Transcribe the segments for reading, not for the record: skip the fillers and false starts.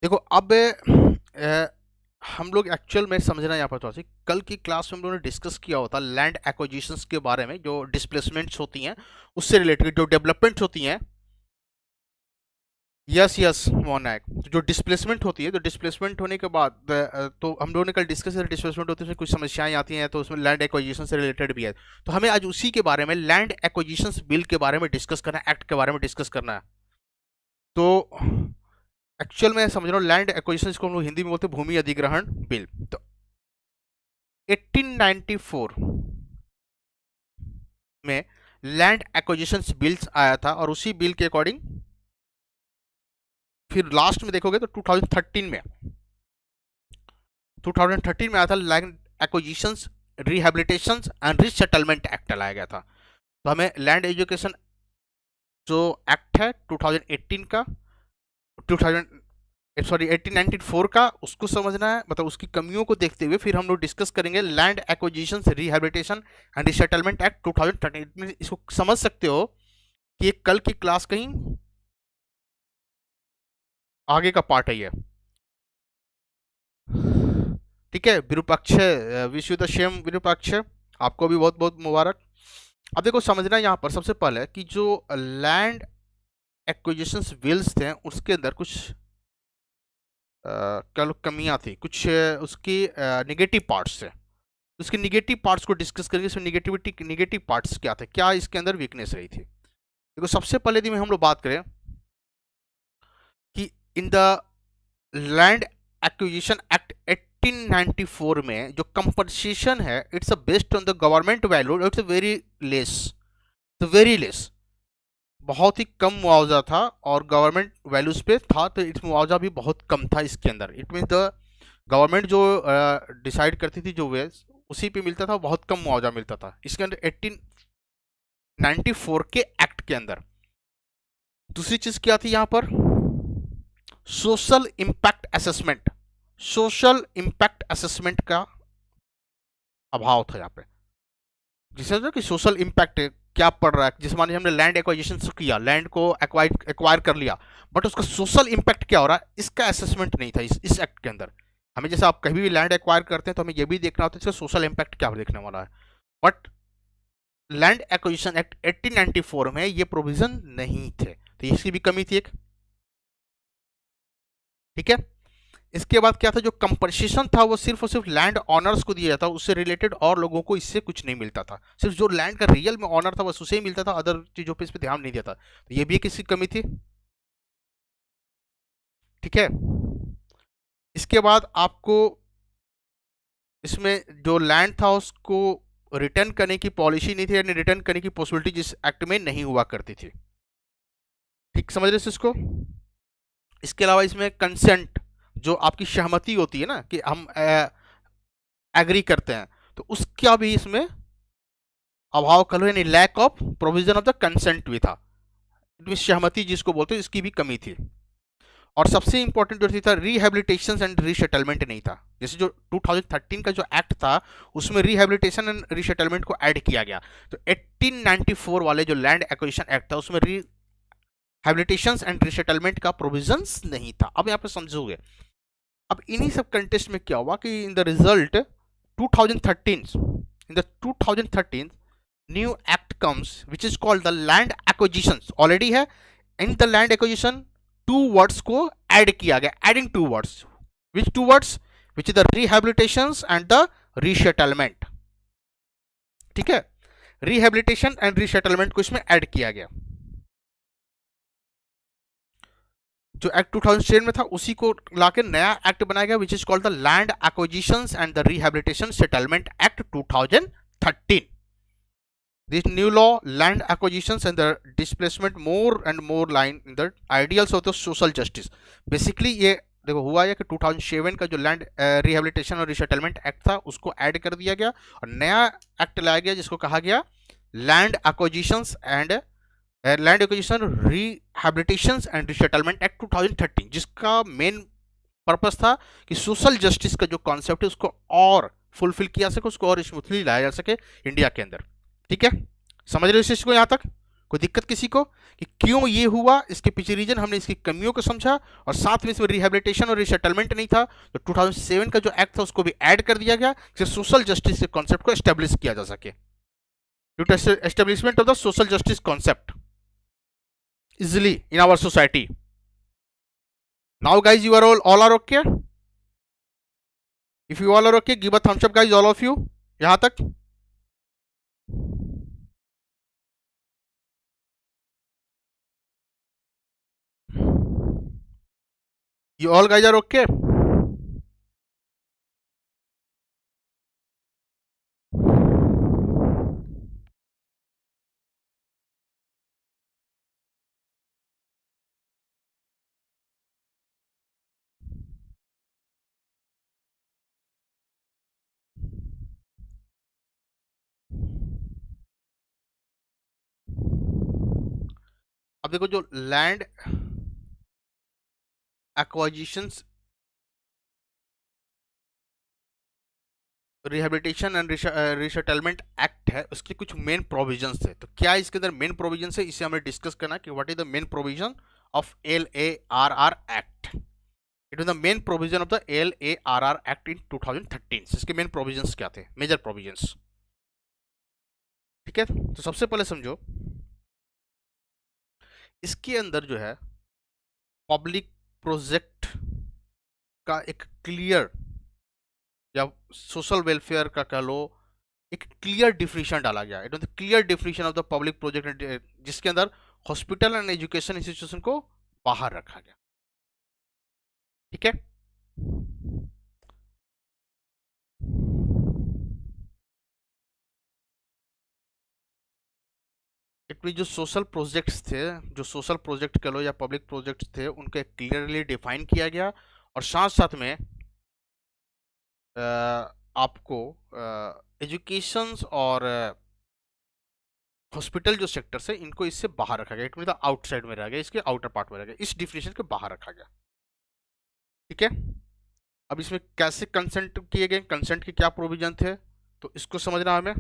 देखो अब हम लोग एक्चुअल में समझना यहाँ पर थोड़ा सी, कल की क्लास में हम लोगों ने डिस्कस किया होता लैंड एक्विजिशंस के बारे में, जो डिस्प्लेसमेंट्स होती हैं उससे रिलेटेड, जो डेवलपमेंट्स होती हैं। यस यस मोनाक, जो डिस्प्लेसमेंट होती है, तो डिस्प्लेसमेंट होने के बाद तो हम लोगों ने कल डिस्कस किया डिस्प्लेसमेंट होती है, उसमें कुछ समस्याएं आती हैं, तो उसमें लैंड एक्विजिशन से रिलेटेड भी है। तो हमें आज उसी के बारे में, लैंड एक्विजिशंस बिल के बारे में डिस्कस करना है, एक्ट के बारे में डिस्कस करना है। तो एक्चुअल में समझ रहा हूँ लैंड एक्विजिशन को हम लोग हिंदी में बोलते हैं भूमि अधिग्रहण बिल। तो 1894 में लैंड एक्विजिशन बिल्स आया था, और उसी बिल के अकॉर्डिंग फिर लास्ट में देखोगे तो 2013 में आया था land acquisition rehabilitation and resettlement act लाया गया था। तो हमें लैंड एजुकेशन जो एक्ट है 2018 का, 1894 का, उसको समझना है, मतलब उसकी कमियों को देखते हुए फिर हम लोग डिस्कस करेंगे land acquisition rehabilitation and resettlement act 2013। इसको समझ सकते हो कि कल की क्लास कहीं आगे का पार्ट है ये। ठीक है, Virupaksha, wish you the same Virupaksha, आपको भी बहुत बहुत मुबारक। अब देखो समझना यहाँ पर सबसे पहले कि जो लैंड एक्विजिशन बिल्स थे उसके अंदर कुछ क्या लोग कमियां थी, कुछ उसकी निगेटिव पार्ट्स थे। उसके निगेटिव पार्ट्स को डिस्कस करेंगे, इसमें निगेटिव पार्ट्स क्या थे, क्या इसके अंदर वीकनेस रही थी। देखो सबसे पहले यदि हम लोग बात करें कि in the land acquisition act 1894 में जो कंपनसेशन है, it's a based on the government value, it's very less, बहुत ही कम मुआवजा था और गवर्नमेंट वैल्यूज पे था, तो इस मुआवजा भी बहुत कम था इसके अंदर। इट मीन द गवर्नमेंट जो डिसाइड करती थी जो वे, उसी पे मिलता था, बहुत कम मुआवजा मिलता था इसके अंदर 1894 के एक्ट के अंदर। दूसरी चीज क्या थी यहाँ पर, social impact assessment, social impact assessment का अभाव था यहाँ पे। जिसे कि सोशल इंपैक्ट क्या पड़ रहा है, जिस माने हमने लैंड एक्वाइजिशन किया, लैंड को एक्वायर कर लिया, बट उसका सोशल इंपैक्ट क्या हो रहा है, इसका असेसमेंट नहीं था इस एक्ट के अंदर। हमें जैसे आप कभी भी लैंड एक्वायर करते हैं तो हमें यह भी देखना होता है इसका सोशल इंपैक्ट क्या देखने वाला है, बट लैंड एक्विजिशन एक्ट 1894 में ये प्रोविजन नहीं थे, तो इसकी भी कमी थी एक। ठीक है, इसके बाद क्या था, जो कंपनसेशन था वो सिर्फ और सिर्फ लैंड ऑनर्स को दिया जाता, उससे रिलेटेड और लोगों को इससे कुछ नहीं मिलता था, सिर्फ जो लैंड का रियल में ऑनर था बस उसे ही मिलता था, अदर चीजों पे इस पे ध्यान नहीं देता, तो ये भी किसी कमी थी। ठीक है, इसके बाद आपको इसमें जो लैंड था उसको रिटर्न करने की पॉलिसी नहीं थी, यानी रिटर्न करने की पॉसिबिलिटी जिस एक्ट में नहीं हुआ करती थी। ठीक समझ रहे इसको। इसके अलावा इसमें कंसेंट, जो आपकी सहमति होती है ना कि हम एग्री करते हैं, तो उसका भी इसमें अभाव कर लो, यानी lack of provision of the consent भी था, सहमति जिसको बोलते हैं, इसकी भी कमी थी। और सबसे इंपॉर्टेंट जो था, रिहेबिलिटेशन एंड रीसेटलमेंट नहीं था। जैसे जो 2013 का जो एक्ट था उसमें रिहेबिलिटेशन एंड रीसेटलमेंट को ऐड किया गया, तो 1894 वाले जो लैंड एक्विजिशन एक्ट था उसमें रिहेबिलिटेशन एंड रीसेटलमेंट का प्रोविजंस नहीं था। अब यहाँ पे समझोगे, अब इन्हीं सब कंटेस्ट में क्या हुआ कि in the result 2013 new act comes which is called the land acquisition, already है, in the land acquisition two words को ऐड किया गया, adding two words, which two words, which is the rehabilitation and the resettlement. ठीक है, rehabilitation and resettlement को इसमें add किया गया। जो एक्ट 2010 में था उसी को लाके नया एक्ट बनाया गया, विच is called the land acquisition and the rehabilitation settlement act 2013। This new law, land acquisitions and the displacement more and more line in the ideals of the social justice. Basically ये देखो हुआ है कि 2007 का जो land rehabilitation और resettlement act था उसको ऐड कर दिया गया और नया एक्ट लाया गया जिसको कहा गया land acquisitions and land acquisition rehabilitation and resettlement act 2013, जिसका मेन पर्पस था कि सोशल जस्टिस का जो कॉन्सेप्ट है उसको और फुलफिल किया सके, उसको और स्मूथली लाया जा सके इंडिया के अंदर। ठीक है, समझ रहे हो इसको यहां तक। कोई दिक्कत किसी को कि क्यों ये हुआ, इसके पीछे रीजन हमने इसकी कमियों को समझा, और साथ में इसमें रिहेबिलिटेशन और रिसेटलमेंट नहीं था तो 2007 का जो एक्ट था उसको भी ऐड कर दिया गया जिससे सोशल जस्टिस के कॉन्सेप्ट को एस्टेब्लिश किया जा सके। Due to establishment of the social justice concept easily in our society. Now guys, you are all are okay? If you all are okay, give a thumbs up guys, all of you. यहाँ तक you all guys are okay? अब देखो जो land acquisitions rehabilitation and resettlement act है उसके कुछ main provisions थे। तो क्या इसके अंदर मेन प्रोविजंस है इसे हमें डिस्कस करना कि what is the main provision of LARR act. It was the main provision of the LARR act in 2013। इसके मेन प्रोविजंस क्या थे, मेजर प्रोविजंस, ठीक है। तो सबसे पहले समझो इसके अंदर जो है पब्लिक प्रोजेक्ट का एक क्लियर या सोशल वेलफेयर का कह लो एक क्लियर डिफिनेशन डाला गया। It was the clear definition of the public project जिसके अंदर हॉस्पिटल एंड एजुकेशन इंस्टीट्यूशन को बाहर रखा गया, ठीक है। इट मीन जो सोशल प्रोजेक्ट्स थे, जो सोशल प्रोजेक्ट कह लो या पब्लिक प्रोजेक्ट्स थे उनको क्लियरली डिफाइन किया गया और साथ साथ में आपको एजुकेशन और हॉस्पिटल जो सेक्टर्स है इनको इससे बाहर रखा गया। इट मीन आउटसाइड में रह गया, इसके आउटर पार्ट में रह गया, इस डिफिनेशन के बाहर रखा गया, ठीक है। अब इसमें कैसे कंसेंट किए गए, कंसेंट के क्या प्रोविजन थे तो इसको समझना हमें।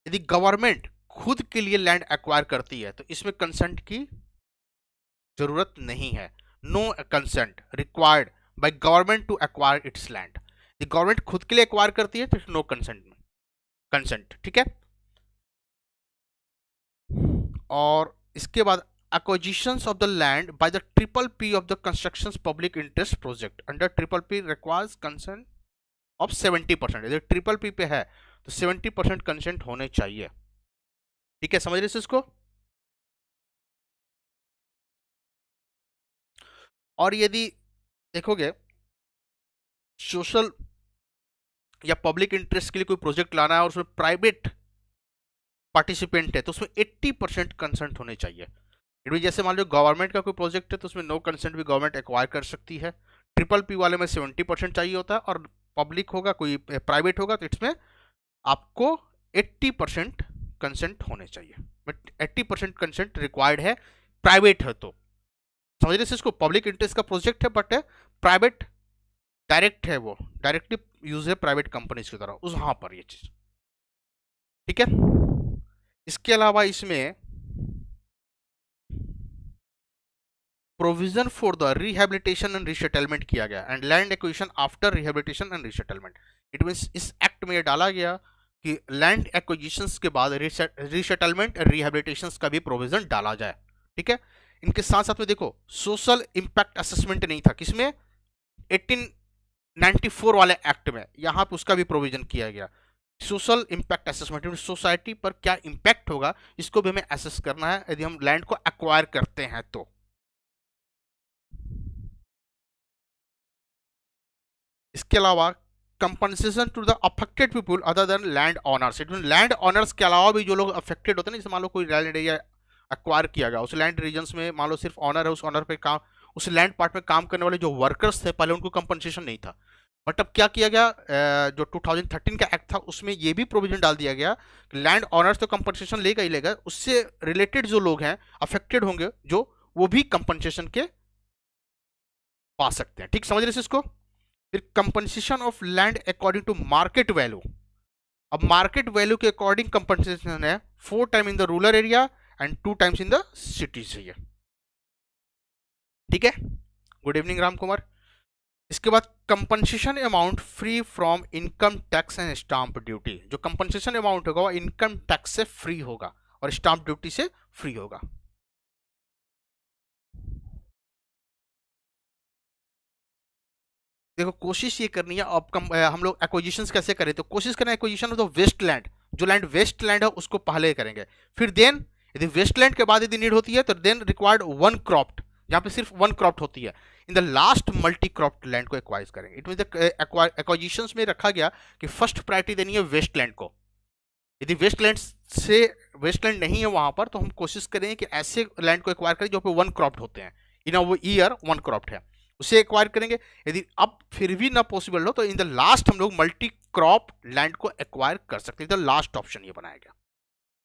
यदि गवर्नमेंट खुद के लिए लैंड एक्वायर करती है तो इसमें कंसेंट की जरूरत नहीं है। No consent required by government to acquire its land. यदि गवर्नमेंट खुद के लिए एक्वायर करती है तो नो कंसेंट, ठीक है। और इसके बाद acquisitions of the land by the PPP of the constructions public interest project under PPP requires consent of 70%। यदि PPP पे है तो 70% कंसेंट होने चाहिए, ठीक है। समझ रहे इसको। और यदि देखोगे सोशल या पब्लिक इंटरेस्ट के लिए कोई प्रोजेक्ट लाना है और उसमें प्राइवेट पार्टिसिपेंट है तो उसमें 80% कंसेंट होने चाहिए। इट मीन जैसे मान लो गवर्नमेंट का कोई प्रोजेक्ट है तो उसमें नो कंसेंट भी गवर्नमेंट एक्वायर कर सकती है। PPP वाले में 70% चाहिए होता है और पब्लिक होगा कोई प्राइवेट होगा तो इसमें आपको 80% कंसेंट होने चाहिए। बट 80% कंसेंट रिक्वायर्ड है, प्राइवेट है तो। समझ रहे इसको, पब्लिक इंटरेस्ट का प्रोजेक्ट है बट प्राइवेट डायरेक्ट है, वो डायरेक्टली यूज है प्राइवेट कंपनीज की तरह उस वहां पर ये चीज, ठीक है। इसके अलावा इसमें provision for the rehabilitation and resettlement किया गया and land acquisition after rehabilitation and resettlement. It means इस एक्ट में डाला गया कि लैंड एक्विजिशंस के बाद रिसेटलमेंट एंड रिहेबिलिटेशन का भी प्रोविजन डाला जाए, ठीक है। इनके साथ साथ में देखो सोशल इंपैक्ट असेसमेंट नहीं था किसमें, 1894 वाले एक्ट में, यहां पर उसका भी प्रोविजन किया गया। सोशल इंपैक्ट असेसमेंट, सोसाइटी पर क्या इंपैक्ट होगा इसको भी हमें असेस करना है यदि हम लैंड को एक्वायर करते हैं तो। इसके अलावा compensation to the affected people other than land owners. It mean land owners के अलावा भी जो लोग अफेक्टेड होते हैं, जैसे मान लो कोई लैंड एरिया एक्वायर किया गया, उस लैंड रीजन्स में मान लो सिर्फ ऑनर है, उस ऑनर पे काम, उस लैंड पार्ट में काम करने वाले जो वर्कर्स थे पहले उनको कंपनसेशन नहीं था। बट अब क्या किया गया, जो 2013 का एक्ट था उसमें ये भी प्रोविजन डाल दिया गया कि लैंड ऑनर्स तो कंपनसेशन लेगा ही लेगा, उससे रिलेटेड जो लोग हैं अफेक्टेड होंगे जो, वो भी कंपनसेशन के पा सकते हैं, ठीक। समझ रहे इसको। फिर compensation of land according to market value, अब मार्केट वैल्यू के अकॉर्डिंग कंपनसेशन है 4 time in the rural area and 2 times in the city चाहिए। ठीक है, गुड इवनिंग राम कुमार। इसके बाद compensation amount free from income tax and stamp duty. जो compensation amount होगा वो इनकम टैक्स से फ्री होगा और स्टाम्प ड्यूटी से फ्री होगा। देखो कोशिश ये करनी है, अब हम लोग एक्विजिशंस कैसे करें, तो कोशिश करें acquisition of the waste land, जो लैंड वेस्ट लैंड है उसको पहले करेंगे, फिर देन यदि वेस्ट लैंड के बाद यदि नीड होती है तो देन रिक्वायर्ड वन क्रॉप्ड, यहाँ पे सिर्फ वन क्रॉप्ड होती है, in the last multi cropped land को एक्वाइज करेंगे। इट मीन एक्वाजिशंस में रखा गया कि फर्स्ट प्रायोरिटी देनी है वेस्ट लैंड को। यदि वेस्टलैंड से वेस्टलैंड नहीं है वहां पर तो हम कोशिश करें कि ऐसे लैंड को एक्वायर करें जो पे वन क्रॉप्ड होते हैं, इन वो ईयर वन क्रॉप्ड है, उसे एक्वायर करेंगे। यदि अब फिर भी ना पॉसिबल हो तो इन द लास्ट हम लोग मल्टी क्रॉप लैंड को एक्वायर कर सकते हैं। द लास्ट ऑप्शन ये बनाया गया।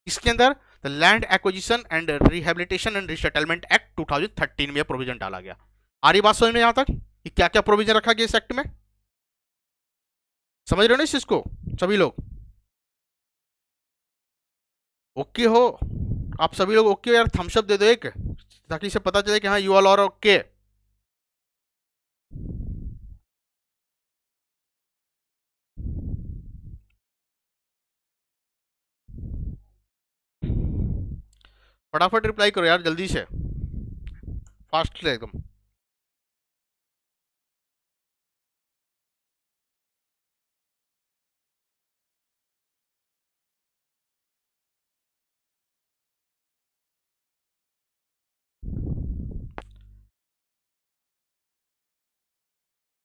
इसके अंदर the land acquisition and rehabilitation and resettlement act 2013 में प्रोविजन डाला गया। आ रही बात समझ में यहां तक कि क्या क्या प्रोविजन रखा गया इस एक्ट में? समझ रहे हो ना इस चीज को सभी लोग? ओके हो आप सभी लोग? ओके यार थम्स अप दे दो एक, ताकि इसे पता चले कि हाँ यू ऑल आर ओके। फटाफट रिप्लाई करो यार जल्दी से, फास्ट ले एकदम।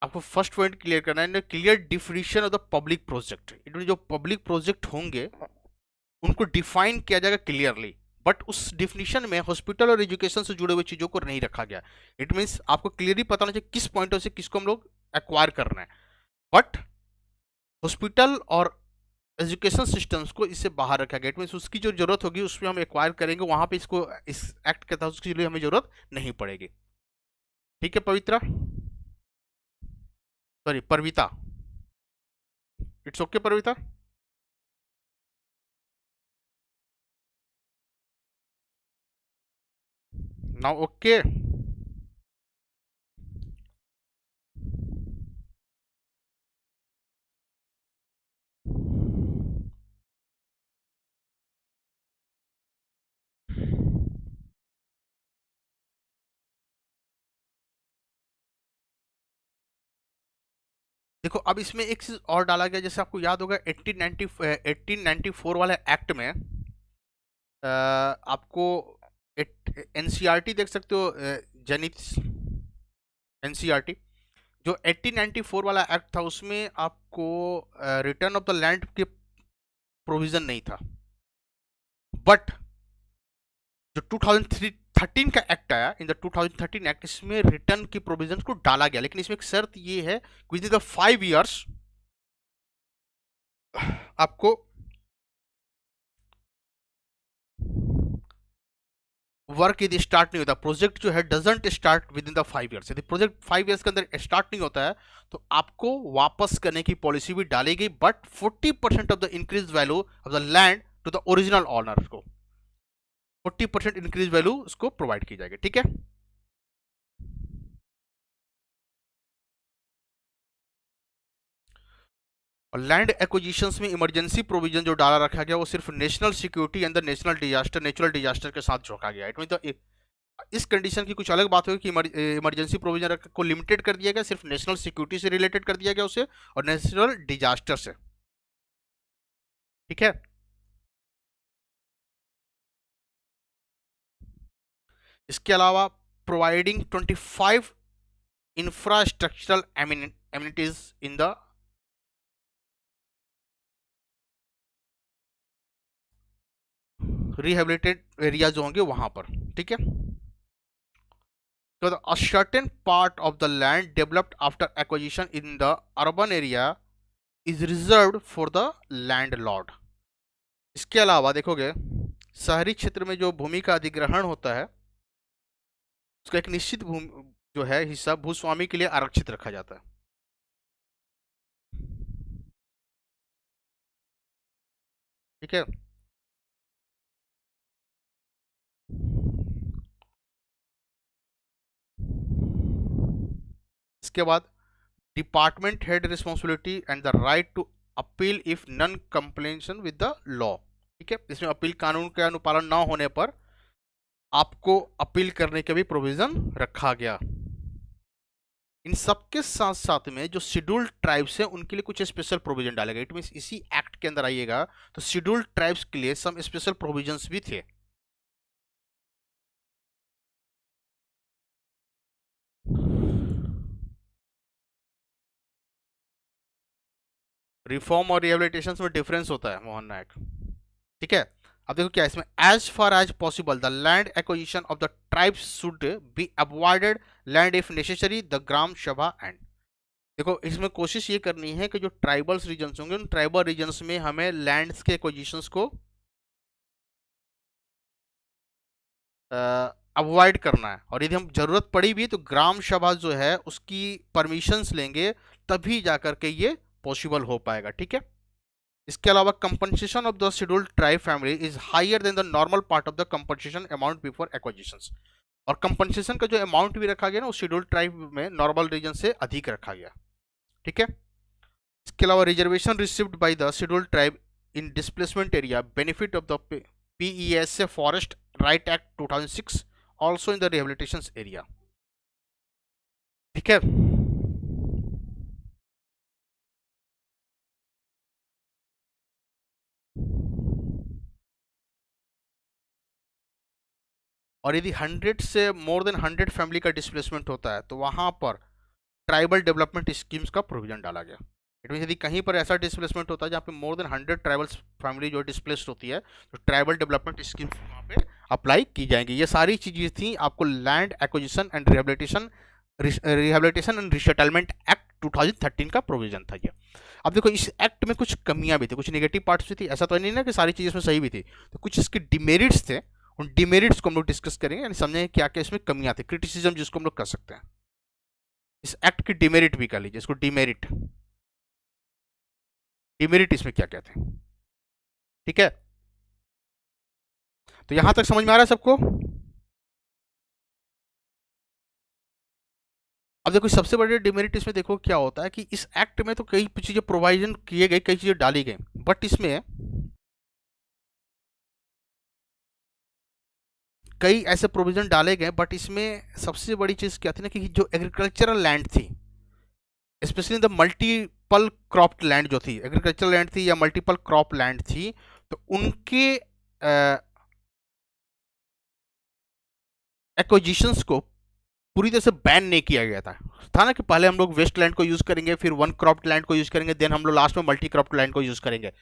आपको फर्स्ट पॉइंट क्लियर करना है, clear definition of the public project. इनमें जो पब्लिक प्रोजेक्ट होंगे उनको डिफाइन किया जाएगा क्लियरली, बट उस डिफिनीशन में हॉस्पिटल और एजुकेशन से जुड़े हुए चीजों को नहीं रखा गया। इट मीन्स आपको क्लियरली पता होना चाहिए किस पॉइंट से किसको हम लोग एक्वायर करना है, बट हॉस्पिटल और एजुकेशन सिस्टम्स को इससे बाहर रखा गया। इट मीन्स उसकी जो जरूरत होगी उसमें हम एक्वायर करेंगे, वहां पे इसको इस एक्ट के तहत उसके लिए हमें जरूरत नहीं पड़ेगी। ठीक है Pavitra, sorry Parvita, it's okay Parvita. Now okay. देखो अब इसमें एक चीज और डाला गया, जैसे आपको याद होगा 1894 वाले एक्ट में आपको एनसीईआरटी देख सकते हो, जनित एनसीईआरटी, जो 1894 वाला एक्ट था उसमें आपको रिटर्न ऑफ द लैंड के प्रोविजन नहीं था, बट जो 2013 का एक्ट आया, इन द 2013 एक्ट, इसमें रिटर्न की प्रोविजन को डाला गया। लेकिन इसमें एक शर्त ये है विद इन द 5 इयर्स आपको वर्क यदि स्टार्ट नहीं होता, प्रोजेक्ट जो है doesn't start with in the 5 years, यदि प्रोजेक्ट 5 इयर्स के अंदर स्टार्ट नहीं होता है तो आपको वापस करने की पॉलिसी भी डाली गई, but 40% of the increase value of the land to the original owner को 40% इंक्रीज वैल्यू उसको प्रोवाइड की जाएगी। ठीक है, और लैंड एक्विजिशंस में इमरजेंसी प्रोविजन जो डाला रखा गया वो सिर्फ नेशनल सिक्योरिटी अंदर नेशनल डिजास्टर नेचुरल डिजास्टर के साथ जोड़ा गया। इट मीन इस कंडीशन की कुछ अलग बात होगी कि इमरजेंसी प्रोविजन को लिमिटेड कर दिया गया, सिर्फ नेशनल सिक्योरिटी से रिलेटेड कर दिया गया उसे, और नेशनल डिजास्टर से। ठीक है, इसके अलावा providing 25 infrastructural amenities in the रिहेबिलिटेड area जो होंगे वहां पर। ठीक है, so a certain part of the land developed after acquisition in the urban area is reserved for the landlord। इसके अलावा देखोगे शहरी क्षेत्र में जो भूमि का अधिग्रहण होता है उसका एक निश्चित भूमि जो है हिस्सा भूस्वामी के लिए आरक्षित रखा जाता है। ठीक है। इसके बाद department head responsibility and the right to appeal if non compliance with the law. ठीक है, इसमें अपील कानून के अनुपालन न होने पर आपको अपील करने का भी प्रोविजन रखा गया। इन सबके साथ साथ में जो शेड्यूल्ड ट्राइब्स हैं उनके लिए कुछ स्पेशल प्रोविजन डालेगा। इट मींस इसी एक्ट के अंदर आइएगा तो शेड्यूल्ड ट्राइब्स के लिए सम स्पेशल प्रोविजंस भी थे। रिफॉर्म और रिहेबिलिटेशन में डिफरेंस होता है मोहन नायक। ठीक है, अब देखो क्या इसमें, as far as possible the land acquisition of the tribes should be avoided land if necessary the gram sabha and. देखो इसमें कोशिश ये करनी है कि जो ट्राइबल्स रीजन्स होंगे उन ट्राइबल रीजन्स में हमें लैंड्स के एक्विजिशंस को अवॉइड करना है, और यदि हम जरूरत पड़ी भी तो ग्राम सभा जो है उसकी परमिशंस लेंगे तभी जाकर के ये पॉसिबल हो पाएगा। ठीक है, इसके अलावा compensation of the scheduled tribe family is higher than the normal part of the compensation amount before acquisitions. और कंपनसेशन का जो अमाउंट भी रखा गया ना, उस शेड्यूल्ड ट्राइब में नॉर्मल रीजन से अधिक रखा गया। ठीक है, इसके अलावा reservation received by the scheduled tribe in displacement area benefit of the PESA forest right act 2006 also in the rehabilitation area. ठीक है, और यदि 100 से मोर देन 100 फैमिली का डिस्प्लेसमेंट होता है तो वहां पर ट्राइबल डेवलपमेंट स्कीम्स का प्रोविजन डाला गया। इट मीन यदि कहीं पर ऐसा डिस्प्लेसमेंट होता है जहाँ पे मोर देन 100 ट्राइबल फैमिली जो डिस्प्लेस्ड होती है तो ट्राइबल डेवलपमेंट स्कीम्स वहाँ पे अप्लाई की जाएंगी। ये सारी चीज़ें थी, आपको land acquisition and rehabilitation and resettlement act 2013 का प्रोविजन था ये। अब देखो इस एक्ट में कुछ कमियां भी थी, कुछ नेगेटिव पार्ट्स भी थी, ऐसा तो नहीं ना कि सारी चीज़ें इसमें सही भी थी, तो कुछ इसके डिमेरिट्स थे। उन डिमेरिट्स को हम लोग डिस्कस करेंगे, यानी समझेंगे क्या क्या इसमें कमियां थी, क्रिटिसिज्म जिसको हम लोग कर सकते हैं। इस एक्ट की डिमेरिट भी कर लीजिए, इसको डिमेरिट, डिमेरिट इसमें क्या क्या थे। ठीक है, तो यहां तक समझ में आ रहा है सबको। अब देखो सबसे बड़े डिमेरिट इसमें देखो क्या होता है कि इस एक्ट में तो कई चीजें प्रोविजन किए गए, कई चीजें डाली गई, बट इसमें कई ऐसे प्रोविजन डाले गए, बट इसमें सबसे बड़ी चीज क्या थी ना कि जो एग्रीकल्चरल लैंड थी, specially the multiple crop land जो थी, एग्रीकल्चरल लैंड थी या मल्टीपल क्रॉप लैंड थी, तो उनके एक्विजिशंस को पूरी तरह से बैन नहीं किया गया था ना कि पहले हम लोग वेस्ट लैंड को यूज करेंगे, फिर वन क्रॉप लैंड को यूज करेंगे, देन हम लोग लास्ट में मल्टी क्रॉप लैंड को यूज करेंगे।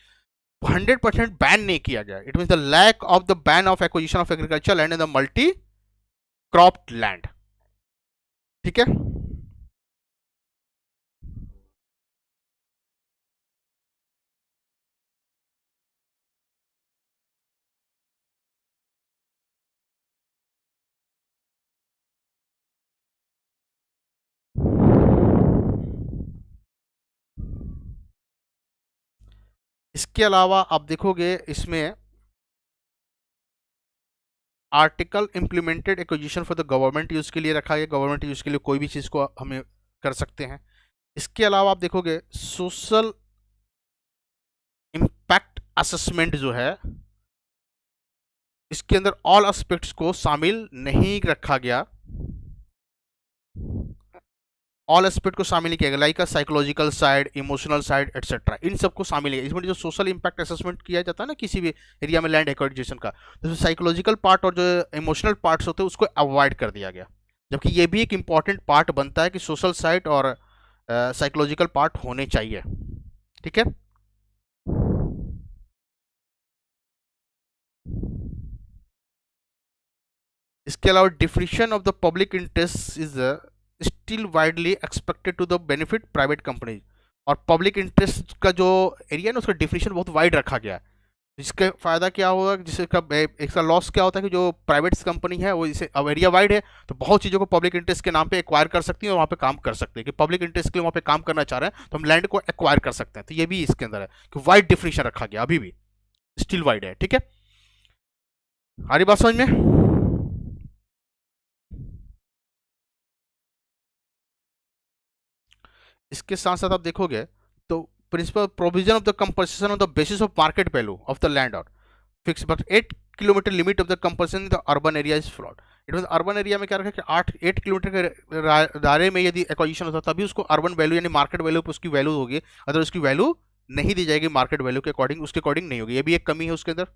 100% बैन नहीं किया गया। It mean the lack of the ban of acquisition of agriculture land in the multi crop land. ठीक है, इसके अलावा आप देखोगे इसमें article implemented acquisition for the government use के लिए रखा गया, गवर्नमेंट यूज के लिए कोई भी चीज को हमें कर सकते हैं। इसके अलावा आप देखोगे सोशल इम्पैक्ट असेसमेंट जो है, इसके अंदर ऑल एस्पेक्ट्स को शामिल नहीं रखा गया, ऑल एस्पेक्ट को शामिल नहीं किया गया, like psychological side, emotional side etcetera, इन सबको शामिल किया। इसमें जो सोशल इम्पैक्ट असेसमेंट किया जाता है ना किसी भी एरिया में लैंड एक्विजिशन का, तो साइकोलॉजिकल पार्ट और जो इमोशनल पार्ट्स होते हैं उसको अवॉइड कर दिया गया, जबकि ये भी एक इंपॉर्टेंट पार्ट बनता है कि सोशल साइड और साइकोलॉजिकल पार्ट होने चाहिए। ठीक है, इसके अलावा definition of the public interest is still widely expected to the benefit private company, और पब्लिक इंटरेस्ट का जो एरिया है ना उसका डिफिनेशन बहुत वाइड रखा गया है, जिसका फायदा क्या होगा, जिसका इसका लॉस क्या होता है कि जो प्राइवेट कंपनी है वो इसे, अब एरिया वाइड है तो बहुत चीज़ों को पब्लिक इंटरेस्ट के नाम पे एक्वायर कर सकती है और वहाँ पे काम कर सकते हैं, कि पब्लिक इंटरेस्ट के लिए वहाँ पे काम करना चाह रहे हैं तो हम लैंड को एक्वायर कर सकते हैं। तो ये भी इसके अंदर है कि वाइड डिफिनेशन रखा गया अभी भी, स्टिल वाइड है, ठीक है। आ रही बात समझ में? इसके साथ साथ आप देखोगे तो principal provision of the compensation on the basis of market value of the land और fix but 8 kilometre limit of the compensation in the urban area is flawed. It mean urban area में क्या रखा कि 8 kilometre के दायरे में यदि acquisition होता तभी उसको अर्बन वैल्यू यानी मार्केट वैल्यू पर उसकी वैल्यू होगी, अगर उसकी वैल्यू नहीं दी जाएगी मार्केट वैल्यू के अकॉर्डिंग, उसके अकॉर्डिंग नहीं होगी। ये भी एक कमी है उसके अंदर।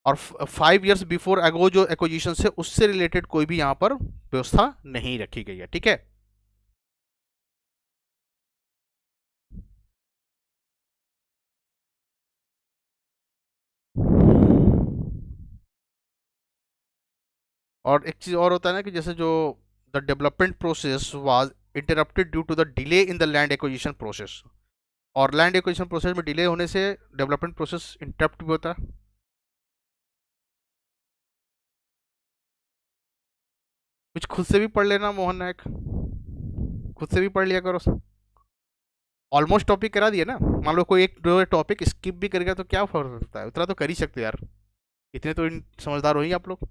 और 5 ईयर्स बिफोर एगो जो एक्विजिशन है उससे रिलेटेड कोई भी यहाँ पर व्यवस्था नहीं रखी गई है, ठीक है। और एक चीज और होता है ना कि जैसे जो the development process was interrupted due to the delay in the land acquisition process, और लैंड एक्विजिशन प्रोसेस में डिले होने से डेवलपमेंट प्रोसेस इंटरप्ट भी होता है। कुछ खुद से भी पढ़ लेना मोहन नायक, खुद से भी पढ़ लिया करो। ऑलमोस्ट टॉपिक करा दिया ना, मान लो कोई एक दो टॉपिक स्किप भी करेगा तो क्या फर्क पड़ता है, उतना तो कर ही सकते यार, इतने तो समझदार हो ही आप लोग।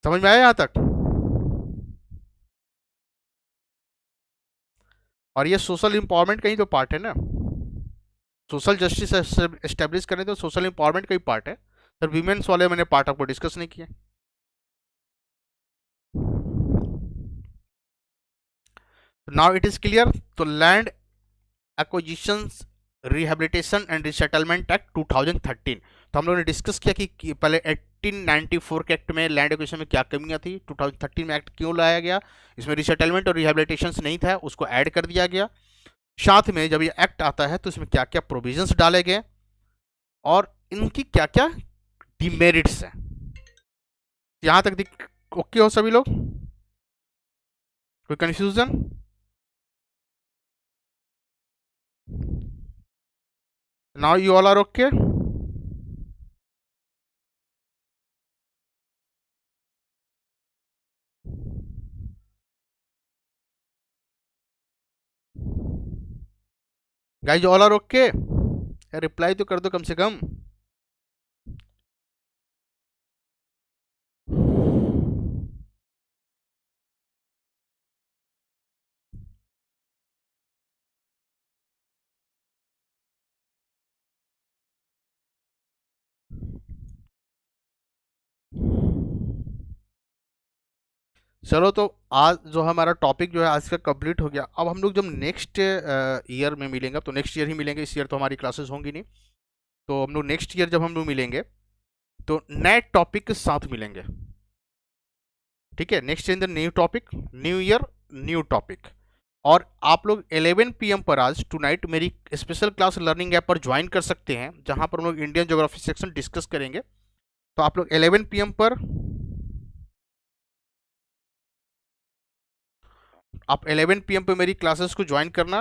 समझ में आया यहाँ तक? और ये सोशल इंपावरमेंट का ही तो पार्ट है ना, सोशल जस्टिस एस्टेब्लिश करने तो सोशल इंपावरमेंट का ही पार्ट है सर। वीमेंस वाले मैंने पार्ट आपको डिस्कस नहीं किया। Now it is clear. तो land acquisitions rehabilitation and resettlement act 2013, तो हम लोगों ने डिस्कस किया कि पहले 1894 के एक्ट में लैंड एक्विजिशन में क्या कमियां थी, 2013 में एक्ट क्यों लाया गया, इसमें रिसेटलमेंट और रिहेबिलिटेशन नहीं था, उसको ऐड कर दिया गया। साथ में जब ये एक्ट आता है तो इसमें क्या क्या प्रोविजंस डाले गए और इनकी क्या क्या डिमेरिट्स हैं। यहां तक ओके हो सभी लोग? कोई confusion? Now you all are okay? Guys all are okay? Reply तो कर दो कम से कम। चलो तो आज जो हमारा टॉपिक जो है आज का कंप्लीट हो गया। अब हम लोग जब नेक्स्ट ईयर में मिलेंगे, तो नेक्स्ट ईयर ही मिलेंगे, इस ईयर तो हमारी क्लासेस होंगी नहीं। तो हम लोग नेक्स्ट ईयर जब हम लोग मिलेंगे तो नए टॉपिक के साथ मिलेंगे, ठीक है। Next year new topic, new year new topic. और आप लोग 11 PM पर आज टू नाइट मेरी स्पेशल क्लास लर्निंग ऐप पर ज्वाइन कर सकते हैं, जहां पर हम लोग इंडियन ज्योग्राफी सेक्शन डिस्कस करेंगे। तो आप लोग 11 PM पर, आप 11 PM पे मेरी क्लासेस को ज्वाइन करना।